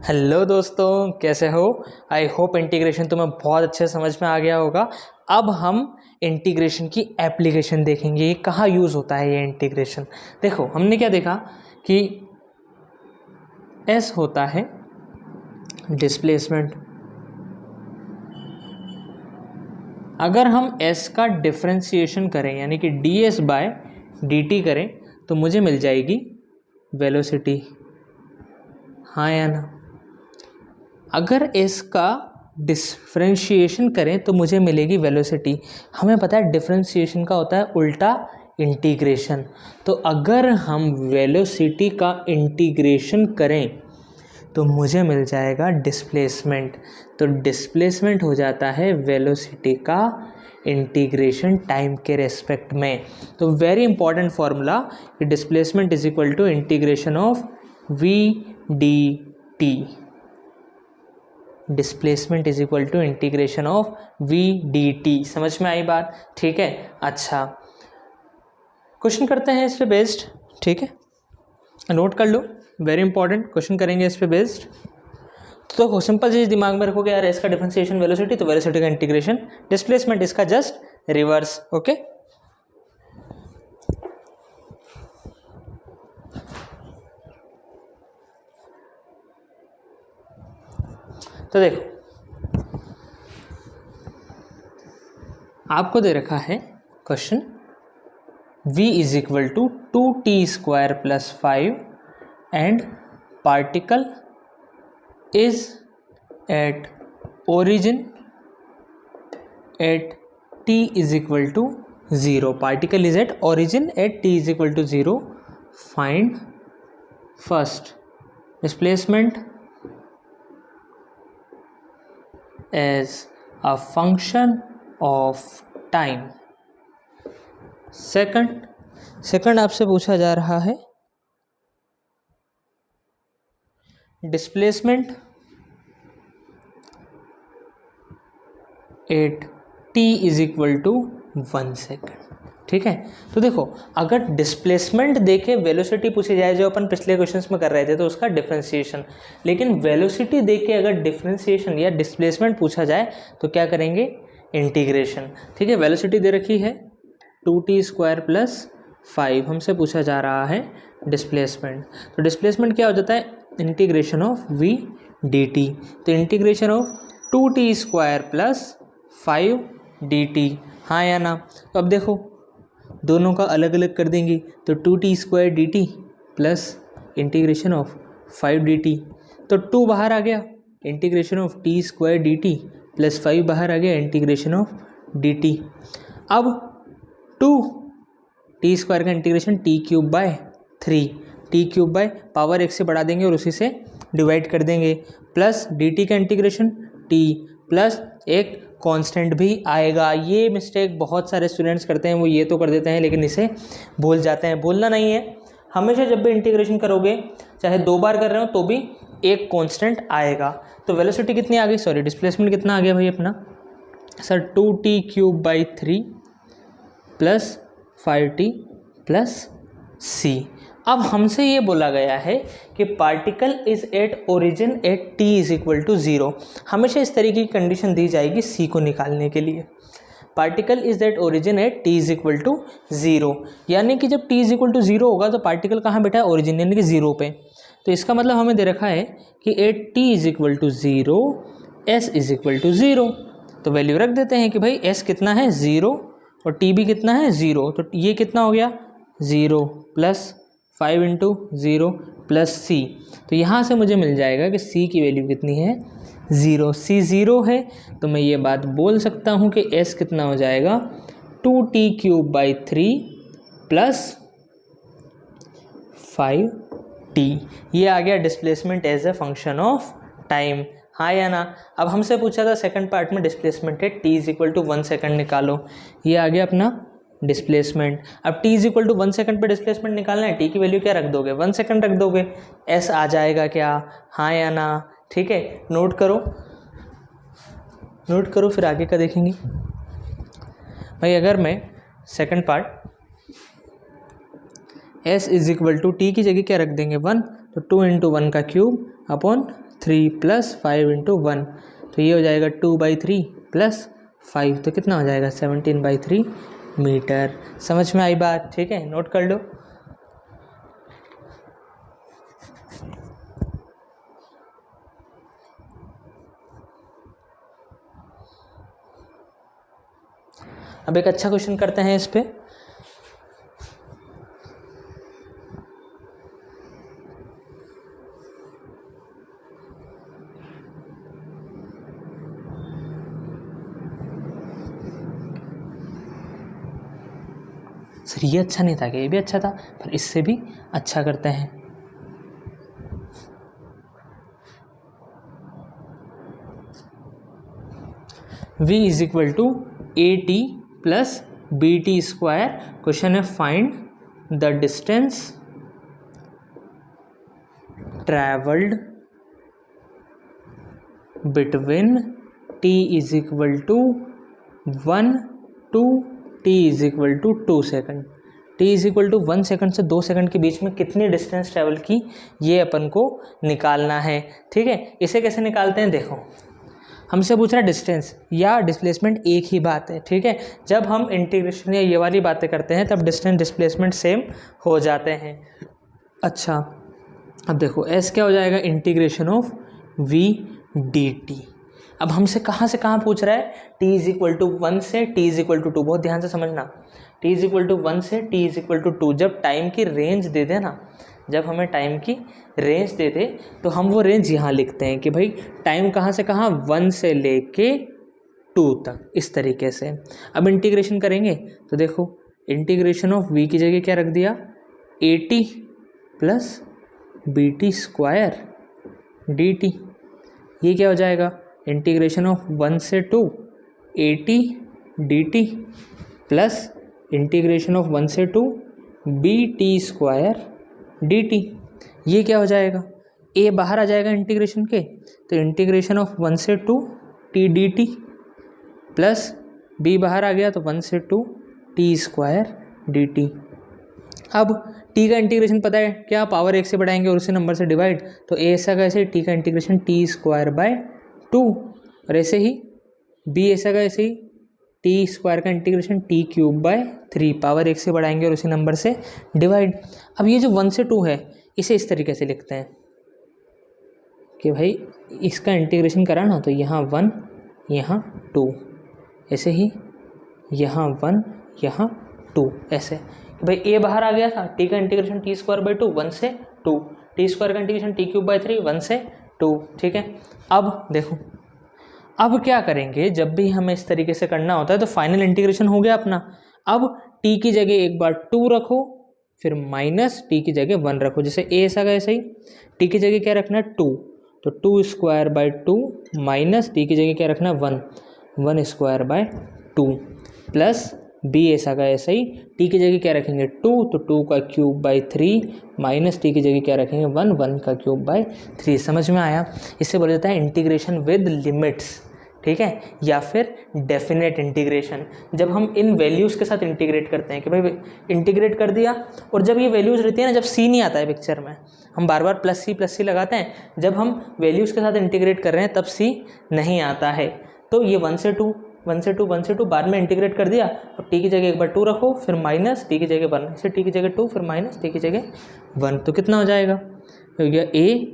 Hello दोस्तों, कैसे हो। आई होप इंटीग्रेशन तुम्हें बहुत अच्छे समझ में आ गया होगा। अब हम इंटीग्रेशन की एप्लीकेशन देखेंगे, ये कहाँ यूज़ होता है ये इंटीग्रेशन। देखो, हमने क्या देखा कि एस होता है डिस्प्लेसमेंट। अगर हम एस का डिफरेंशिएशन करें यानी कि d s by d t करें तो मुझे मिल जाएगी वेलोसिटी, हाँ या ना। अगर एस का डिफरेंशिएशन करें तो मुझे मिलेगी वेलोसिटी। हमें पता है डिफरेंशिएशन का होता है उल्टा इंटीग्रेशन। तो अगर हम वेलोसिटी का इंटीग्रेशन करें तो मुझे मिल जाएगा डिस्प्लेसमेंट। तो डिस्प्लेसमेंट हो जाता है वेलोसिटी का इंटीग्रेशन टाइम के रेस्पेक्ट में। तो वेरी इंपॉर्टेंट फॉर्मूला कि displacement is equal to integration of v d t. Displacement is equal to integration of v d t. समझ में आई बात? ठीक है। अच्छा, क्वेश्चन करते हैं इस पे बेस्ड। ठीक है, नोट कर लो, वेरी इंपॉर्टेंट क्वेश्चन करेंगे इस पे बेस्ड। तो सिंपल चीज दिमाग में रखोगे यार, इसका डिफरेंशिएशन वेलोसिटी, तो वेलोसिटी का इंटीग्रेशन डिस्प्लेसमेंट, इसका जस्ट रिवर्स। ओके, तो देखो आपको दे रखा है question v is equal to 2t² + 5 and particle is at origin at t is equal to 0. Particle is at origin at t is equal to 0. Find first displacement as a function of time. Second आपसे पूछा जा रहा है displacement at t is equal to 1 second. ठीक है, तो देखो अगर डिस्प्लेसमेंट देके वेलोसिटी पूछी जाए, जो अपन पिछले क्वेश्चंस में कर रहे थे, तो उसका डिफरेंशिएशन, लेकिन वेलोसिटी देके अगर डिफरेंशिएशन या डिस्प्लेसमेंट पूछा जाए तो क्या करेंगे, इंटीग्रेशन। ठीक है, वेलोसिटी दे रखी है 2t² + 5, हमसे पूछा जा रहा है डिस्प्लेसमेंट। तो डिस्प्लेसमेंट क्या हो जाता है, इंटीग्रेशन ऑफ v dt। तो इंटीग्रेशन ऑफ 2t² + 5 dt, हाँ या ना। तो अब देखो दोनों का अलग अलग कर देंगे, तो 2t² dt plus integration of 5 dt। तो 2 बाहर आ गया, integration of t² dt plus 5 बाहर आ गया, इंटीग्रेशन ऑफ dt। अब 2t² का इंटीग्रेशन t³ t³ पावर 1 से बढ़ा देंगे और उसी से डिवाइड कर देंगे, प्लस dt का इंटीग्रेशन t प्लस एक कांस्टेंट भी आएगा। ये मिस्टेक बहुत सारे स्टूडेंट्स करते हैं, वो ये तो कर देते हैं लेकिन इसे भूल जाते हैं। भूलना नहीं है, हमेशा जब भी इंटीग्रेशन करोगे, चाहे 2 बार कर रहे हो तो भी एक कांस्टेंट आएगा। तो वेलोसिटी कितनी आ गई, सॉरी डिस्प्लेसमेंट कितना आ गया भाई अपना, sir 2t³ plus 5t plus c। अब हमसे ये बोला गया है कि particle is at origin at t is equal to 0। हमेशा इस तरीके की कंडीशन दी जाएगी c को निकालने के लिए। Particle is at origin at t is equal to 0, यानी कि जब t इज इक्वल टू 0 होगा तो पार्टिकल कहाँ बैठा है, ओरिजिन यानी कि 0 पे। तो इसका मतलब हमें दे रखा है कि at t is equal to 0 s is equal to 0। तो वैल्यू रख देते हैं कि भाई s कितना है 0 और t भी कितना है 0। तो ये कितना हो गया 0 प्लस 5 इंटू 0 प्लस c। तो यहाँ से मुझे मिल जाएगा कि c की वैल्यू कितनी है 0। c 0 है तो मैं ये बात बोल सकता हूँ कि s कितना हो जाएगा 2t³ प्लस 5t। ये आ गया displacement as a function of time, हाँ या ना। अब हमसे पूछा था सेकंड पार्ट में डिस्प्लेसमेंट है t is equal to 1 second निकालो, ये आ गया अपना डिस्प्लेसमेंट। अब t is equal to 1 second पे डिस्प्लेसमेंट निकालना है, t की वैल्यू क्या रख दोगे, 1 सेकेंड रख दोगे, s आ जाएगा क्या, हाँ या ना। ठीक है, नोट करो फिर आगे का देखेंगे। भाई अगर मैं second part s is equal to t की जगह क्या रख देंगे 1, तो 2 इंटू 1 का क्यूब अपॉन 3 प्लस 5 इंटू 1, तो ये हो जाएगा 2/3 प्लस 5, तो कितना हो जाएगा 17/3 मीटर। समझ में आई बात? ठीक है, नोट कर लो। अब एक अच्छा क्वेश्चन करते हैं इस पे। सर ये अच्छा नहीं था कि ये भी अच्छा था, पर इससे भी अच्छा करते हैं। v is equal to A T plus B T square. Question है find the distance travelled between t is equal to 1 to t is equal to 2 second. t is equal to 1 second से 2 second के बीच में कितनी distance travel की, ये अपन को निकालना है। ठीक है, इसे कैसे निकालते हैं, देखो हमसे पूछ रहा है डिस्टेंस या डिस्प्लेसमेंट, एक ही बात है। ठीक है, जब हम इंटीग्रेशन या ये वाली बातें करते हैं तब डिस्टेंस डिस्प्लेसमेंट सेम हो जाते हैं। अच्छा, अब देखो s क्या हो जाएगा, इंटीग्रेशन ऑफ v dt। अब हमसे कहाँ से कहाँ पूछ रहा है, t इज इक्वल टू 1 से t इज इक्वल टू 2, बहुत ध्यान से समझना। t इज इक्वल टू 1 से t इज इक्वल टू 2, जब टाइम की रेंज दे दे ना, जब हमें टाइम की रेंज दे दे तो हम वो रेंज यहाँ लिखते हैं कि भाई टाइम कहाँ से कहाँ, 1 से लेके 2 तक, इस तरीके से। अब इंटीग्रेशन करेंगे तो देखो इंटीग्रेशन ऑफ v की जगह क्या रख दिया, 80 plus B T square d t. ये क्या हो जाएगा, इंटीग्रेशन ऑफ 1 से 2 80 d t plus integration of 1 से 2 b T square d t. ये क्या हो जाएगा, a बाहर आ जाएगा इंटीग्रेशन के, तो इंटीग्रेशन ऑफ 1 से 2 T D t plus b बाहर आ गया तो 1 से 2 टी स्क्वायर डी टी। अब t का इंटीग्रेशन पता है क्या, पावर 1 से बढ़ाएंगे और उसी नंबर से डिवाइड, तो a ऐसा का ऐसे t का इंटीग्रेशन t स्क्वायर बाय 2, और ऐसे ही b ऐसा का ऐसे ही टी स्क्वायर का integration T cube by 3, power 1 से बढ़ाएंगे और उसी नंबर से डिवाइड। अब ये जो 1 से 2 है इसे इस तरीके से लिखते हैं कि भाई इसका इंटीग्रेशन करा ना, तो यहाँ 1 यहाँ 2, ऐसे ही यहाँ 1 यहाँ 2, ऐसे कि भाई a बाहर आ गया था, t का इंटीग्रेशन टी स्क्वायर बाय 2 1 से 2, टी स्क्वायर का इंटीग्रेशन टी क्यूब बाय 3 1 से 2। ठीक है, अब देखो अब क्या करेंगे, जब भी हमें इस तरीके से करना होता है तो फाइनल इंटीग्रेशन हो गया अपना। अब t की जगह एक बार 2 रखो, फिर माइनस t की जगह 1 रखो, जैसे a ऐसा का ऐसा ही t की जगह क्या रखना है 2, तो 2 स्क्वायर बाय 2 माइनस t की जगह क्या रखना है 1 स्क्वायर बाय 2 प्लस b ऐसा का ऐसा ही t की जगह क्या रखेंगे 2, तो 2 का क्यूब बाय 3 माइनस t की जगह क्या रखेंगे 1 का क्यूब बाय 3। समझ में आया? इससे बोला जाता है इंटीग्रेशन विद लिमिट्स। ठीक है, या फिर डेफिनेट इंटीग्रेशन, जब हम इन वैल्यूज़ के साथ इंटीग्रेट करते हैं कि भाई इंटीग्रेट कर दिया, और जब ये वैल्यूज़ रहती है ना, जब सी नहीं आता है पिक्चर में, हम बार बार प्लस सी लगाते हैं, जब हम वैल्यूज़ के साथ इंटीग्रेट कर रहे हैं तब सी नहीं आता है। तो ये 1 से 2 बाद में इंटीग्रेट कर दिया, अब टी की जगह एक बार 2 रखो, फिर माइनस टी की जगह 1, फिर टी की जगह 2, फिर माइनस टी की जगह 1, तो कितना हो जाएगा, हो गया a,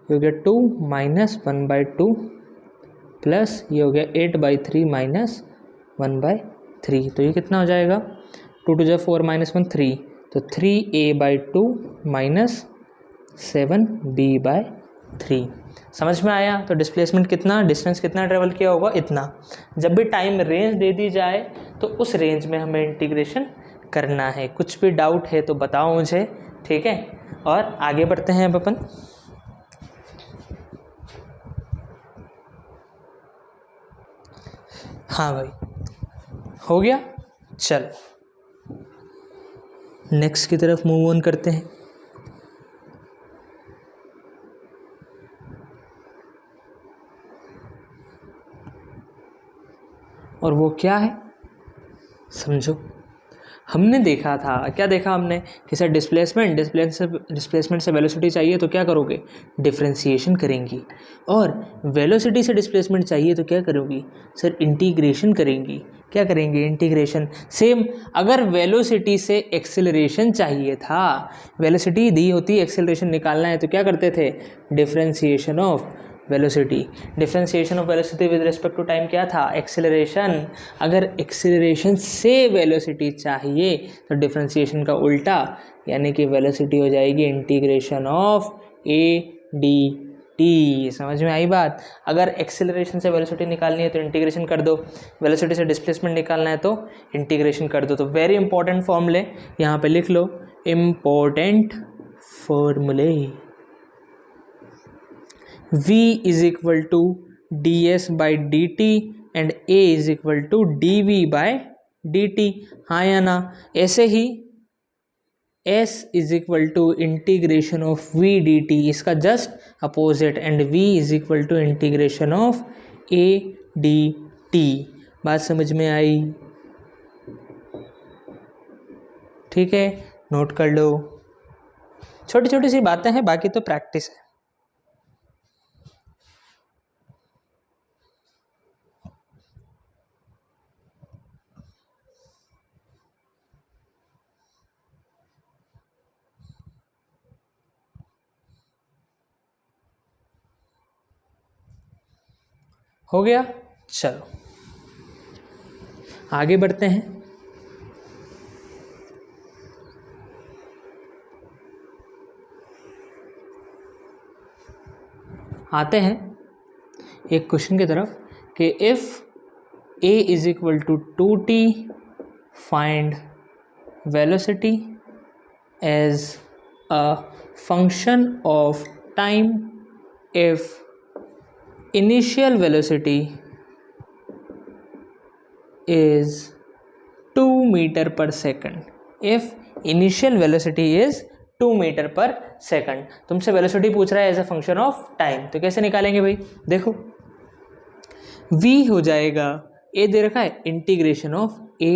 हो गया 2 माइनस 1/2 प्लस ये हो गया 8/3 माइनस 1/3, तो ये कितना हो जाएगा 2 2 जा 4 माइनस 1 3, तो 3a/2 माइनस 7b/3। समझ में आया? तो डिस्प्लेसमेंट कितना, डिस्टेंस कितना ट्रेवल किया होगा, इतना। जब भी टाइम रेंज दे दी जाए तो उस रेंज में हमें इंटीग्रेशन करना है। कुछ भी डाउट है तो बताओ मुझे, ठीक है। और आगे बढ़ते हैं अब अपन। हाँ भाई, हो गया। चलो नेक्स्ट की तरफ मूव ऑन करते हैं। और वो क्या है, समझो। हमने देखा था, क्या देखा हमने कि सर डिस्प्लेसमेंट से वेलोसिटी चाहिए तो क्या करोगे, डिफरेंशिएशन करेंगी, और वेलोसिटी से डिस्प्लेसमेंट चाहिए तो क्या करोगी सर, इंटीग्रेशन करेंगी। क्या करेंगे, इंटीग्रेशन। सेम अगर वेलोसिटी से एक्सेलरेशन चाहिए था, वेलोसिटी दी होती, एक्सेलरेशन निकालना है तो क्या करते थे, differentiation of velocity. Differentiation of velocity with respect to time क्या था, एक्सेलरेशन। अगर एक्सेलरेशन से वेलोसिटी चाहिए तो डिफरेंशिएशन का उल्टा, यानी कि वेलोसिटी हो जाएगी integration of A D t. समझ में आई बात। अगर एक्सेलरेशन से वेलोसिटी निकालनी है तो इंटीग्रेशन कर दो, वेलोसिटी से डिस्प्लेसमेंट निकालना है तो इंटीग्रेशन कर दो। तो वेरी इंपॉर्टेंट फॉर्मूले यहाँ पे लिख लो, इम्पोर्टेंट फॉर्मूले। V is equal to ds by dt and A is equal to dv by dt। हाँ या ना। ऐसे ही S is equal to integration of v dt, इसका just opposite, and V is equal to integration of A dt। बात समझ में आई, ठीक है, नोट कर लो। छोटी छोटी सी बातें हैं, बाकी तो प्रैक्टिस है। हो गया, चलो आगे बढ़ते हैं। आते हैं एक क्वेश्चन की तरफ कि if a is equal to 2t, find velocity as a function of time if initial velocity is 2 meter per second। if initial velocity is 2 meter per second, तुमसे वेलोसिटी पूछ रहा है as a function of time, तो कैसे निकालेंगे भाई, देखो v हो जाएगा, a दे रखा है, इंटीग्रेशन ऑफ a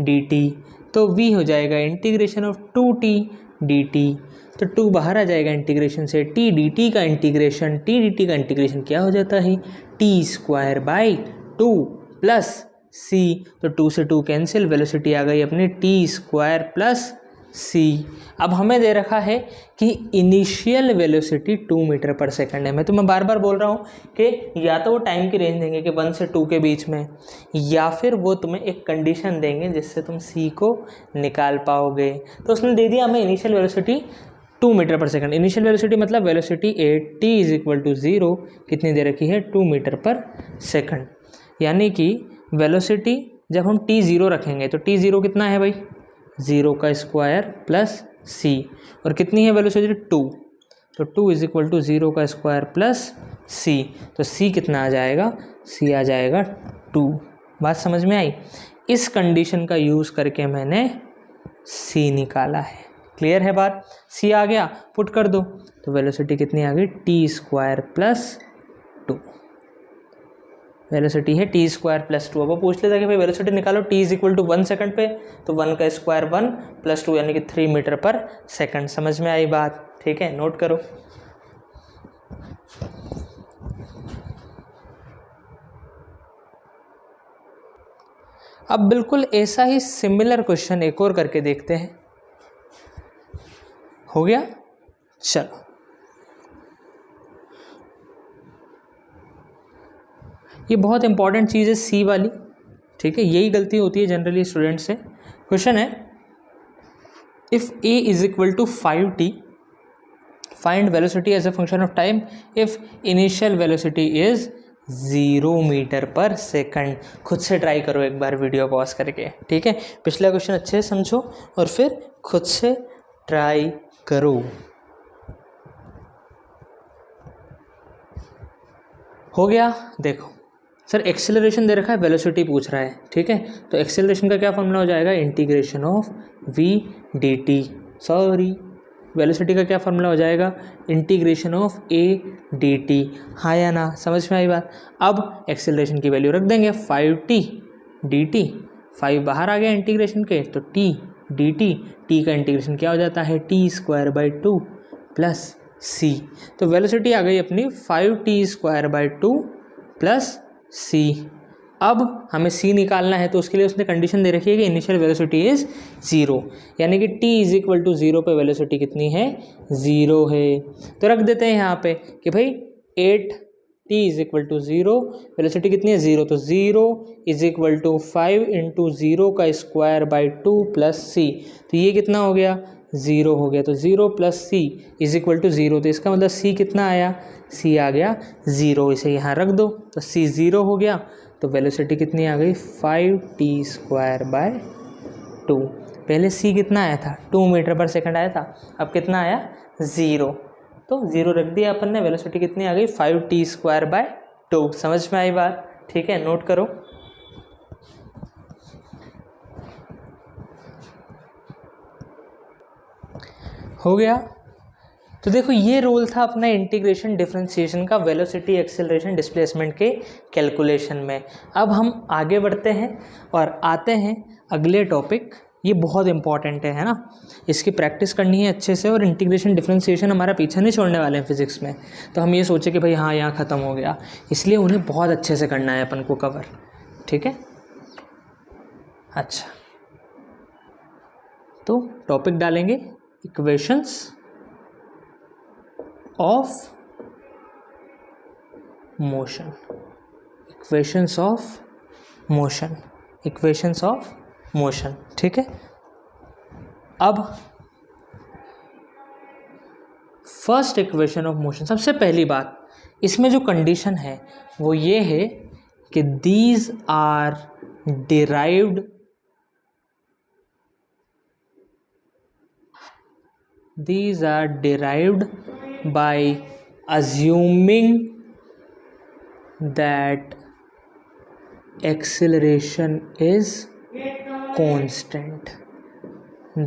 dt, तो v हो जाएगा इंटीग्रेशन ऑफ 2t dt, तो 2 बाहर आ जाएगा इंटीग्रेशन से, t dt का इंटीग्रेशन क्या हो जाता है, t square by 2 plus c, तो 2 से 2 कैंसिल, वेलोसिटी आ गई अपनी t स्क्वायर प्लस c। अब हमें दे रखा है कि initial velocity 2 metre per second है। मैं तुम्हें बार बार बोल रहा हूँ कि या तो वो टाइम की रेंज देंगे कि 1 से 2 के बीच में, या फिर वो तुम्हें एक कंडीशन देंगे जिससे तुम c को निकाल पाओगे। तो उसने दे दिया हमें initial velocity 2 metre per second. Initial velocity मतलब velocity t is equal to 0, कितनी दे रखी है, 2 मीटर पर सेकंड। यानी कि वेलोसिटी जब हम t 0 रखेंगे तो t 0 कितना है भाई, 0 का स्क्वायर प्लस c, और कितनी है वेलोसिटी 2, तो 2 इज इक्वल टू 0 का स्क्वायर प्लस c, तो c कितना आ जाएगा, c आ जाएगा 2। बात समझ में आई। इस कंडीशन का यूज़ करके मैंने c निकाला है। क्लियर है बात, c आ गया, पुट कर दो, तो वेलोसिटी कितनी आ गई, t स्क्वायर प्लस 2। वेलोसिटी है t स्क्वायर प्लस 2। अब वो पूछ लेता कि भाई वेलोसिटी निकालो, t is equal to 1 second पे, तो 1 का स्क्वायर 1 प्लस 2 यानी कि 3 मीटर पर सेकंड। समझ में आई बात, ठीक है, नोट करो। अब बिल्कुल ऐसा ही सिमिलर क्वेश्चन एक और करके देखते हैं। हो गया, चलो ये बहुत इंपॉर्टेंट चीज़ है सी वाली, ठीक है, यही गलती होती है जनरली स्टूडेंट से। क्वेश्चन है if a is equal to 5t, find velocity as a function of time if initial velocity is 0 metre per second. खुद से ट्राई करो एक बार वीडियो पॉज करके, ठीक है, पिछला क्वेश्चन अच्छे से समझो और फिर खुद से ट्राई करो। हो गया, देखो सर एक्सेलरेशन दे रखा है, वेलोसिटी पूछ रहा है, ठीक है, तो एक्सेलरेशन का क्या फॉर्मूला हो जाएगा, integration of v dt। Sorry, velocity का क्या फॉर्मूला हो जाएगा, इंटीग्रेशन ऑफ a dt। हाँ या ना, समझ में आई बात। अब एक्सेलरेशन की वैल्यू रख देंगे 5t dt, 5 बाहर आ गया इंटीग्रेशन के, तो t dt, t का इंटीग्रेशन क्या हो जाता है t² प्लस c। तो वेलोसिटी आ गई अपनी 5t² प्लस c। अब हमें c निकालना है, तो उसके लिए उसने कंडीशन दे रखी है कि इनिशियल वेलोसिटी इज 0, यानी कि t = 0 पे वेलोसिटी कितनी है 0 है। तो रख देते हैं यहाँ पे कि भाई 8t = 0, वेलोसिटी कितनी है 0, तो 0 = 5 × 0² प्लस c। तो ये कितना हो गया 0 हो गया, तो 0 + c = 0। तो इसका मतलब c कितना आया, c आ गया 0। इसे यहाँ रख दो तो c 0 हो गया। तो वेलोसिटी कितनी आ गई 5t²/2। पहले c कितना आया था 2 मीटर/सेकंड आया था, अब कितना आया 0। तो 0 रख दिया अपन ने, वेलोसिटी कितनी आ गई 5t²/2। समझ में आई बात? ठीक है, नोट करो। हो गया। तो देखो ये रोल था अपना इंटीग्रेशन डिफरेंशिएशन का वेलोसिटी, एक्सेलरेशन, डिस्प्लेसमेंट के कैलकुलेशन में। अब हम आगे बढ़ते हैं और आते हैं अगले टॉपिक। ये बहुत इंपॉर्टेंट है ना, इसकी प्रैक्टिस करनी है अच्छे से, और इंटीग्रेशन डिफरेंशिएशन हमारा पीछा नहीं छोड़ने वाले हैं फिजिक्स में। तो हम ये सोचे कि भाई हाँ यहाँ ख़त्म हो गया, इसलिए उन्हें बहुत अच्छे से करना है अपन को कवर। ठीक है, अच्छा तो टॉपिक डालेंगे equations of motion, equations of motion, equations of motion. ठीक है, अब फर्स्ट इक्वेशन ऑफ मोशन, सबसे पहली बात इसमें जो कंडीशन है वो ये है कि these are derived by assuming that acceleration is constant.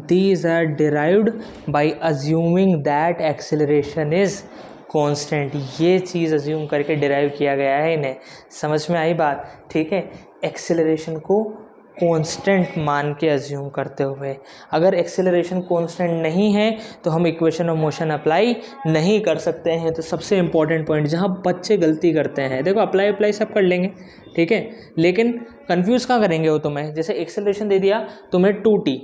These are derived by assuming that acceleration is constant. ये चीज़ अज्यूम करके डिराइव किया गया है इन्हें। समझ में आई बात? ठीक है, एक्सेलरेशन को कांस्टेंट मान के अज्यूम करते हुए। अगर एक्सेलरेशन कांस्टेंट नहीं है तो हम इक्वेशन ऑफ मोशन अप्लाई नहीं कर सकते हैं। तो सबसे इंपॉर्टेंट पॉइंट जहाँ बच्चे गलती करते हैं, देखो अप्लाई सब कर लेंगे, ठीक है, लेकिन कंफ्यूज कहाँ करेंगे वो तुम्हें। जैसे एक्सेलरेशन दे दिया तुम्हें 2t,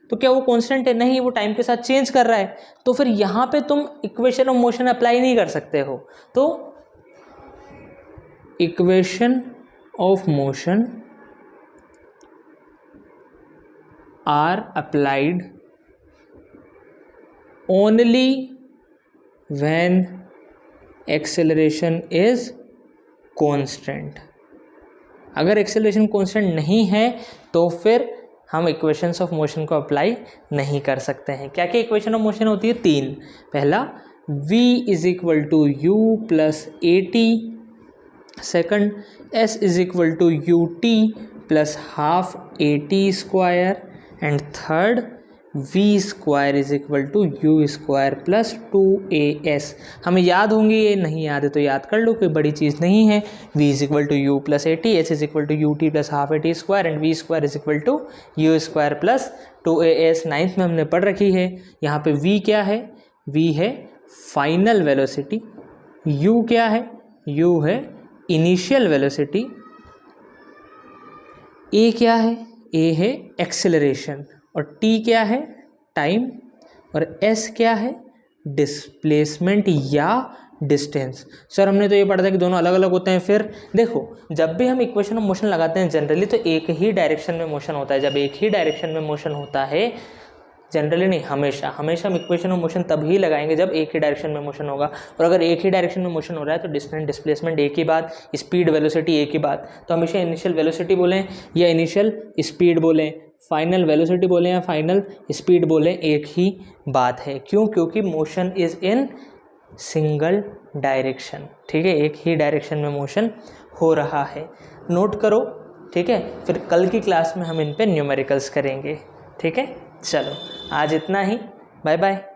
तो क्या वो कांस्टेंट है? नहीं, वो टाइम के साथ चेंज कर रहा है। तो फिर यहाँ पे तुम इक्वेशन ऑफ मोशन अप्लाई नहीं कर सकते हो। तो equation of motion are applied only when acceleration is constant. अगर एक्सेलरेशन कांस्टेंट नहीं है तो फिर हम इक्वेशंस ऑफ मोशन को अप्लाई नहीं कर सकते हैं। क्या क्या इक्वेशन ऑफ मोशन होती है? 3। पहला v = u + at, second s = ut + ½ at², and third v² = u² + 2as। हमें याद होंगे, ये नहीं याद है तो याद कर लो, कोई बड़ी चीज़ नहीं है। v = u + at, s = ut + ½ at² and v² = u² + 2as। 9th में हमने पढ़ रखी है। यहाँ पे v क्या है? v है फाइनल वेलोसिटी, u क्या है? u है इनिशियल वेलोसिटी, a क्या है? a है एक्सेलरेशन, और t क्या है? टाइम, और s क्या है? डिस्प्लेसमेंट या डिस्टेंस। सर हमने तो ये पढ़ा था कि दोनों अलग अलग होते हैं। फिर देखो, जब भी हम इक्वेशन ऑफ मोशन लगाते हैं जनरली तो एक ही डायरेक्शन में मोशन होता है। जब एक ही डायरेक्शन में मोशन होता है, जनरली नहीं, हमेशा हम इक्वेशन ऑफ मोशन तभी लगाएंगे जब एक ही डायरेक्शन में मोशन होगा। और अगर एक ही डायरेक्शन में मोशन हो रहा है तो डिस्टेंस, डिस्प्लेसमेंट एक ही बात, स्पीड, वेलोसिटी एक ही बात। तो हमेशा इनिशियल वेलोसिटी बोलें या इनिशियल स्पीड बोलें, फाइनल वेलोसिटी बोलें या फाइनल स्पीड बोलें, एक ही बात है। क्यों? क्योंकि motion is in single direction. ठीक है, एक ही डायरेक्शन में मोशन हो रहा है। नोट करो, ठीक है। फिर कल की क्लास में हम इन पे न्यूमेरिकल्स करेंगे। ठीक है, चलो आज इतना ही, बाय बाय।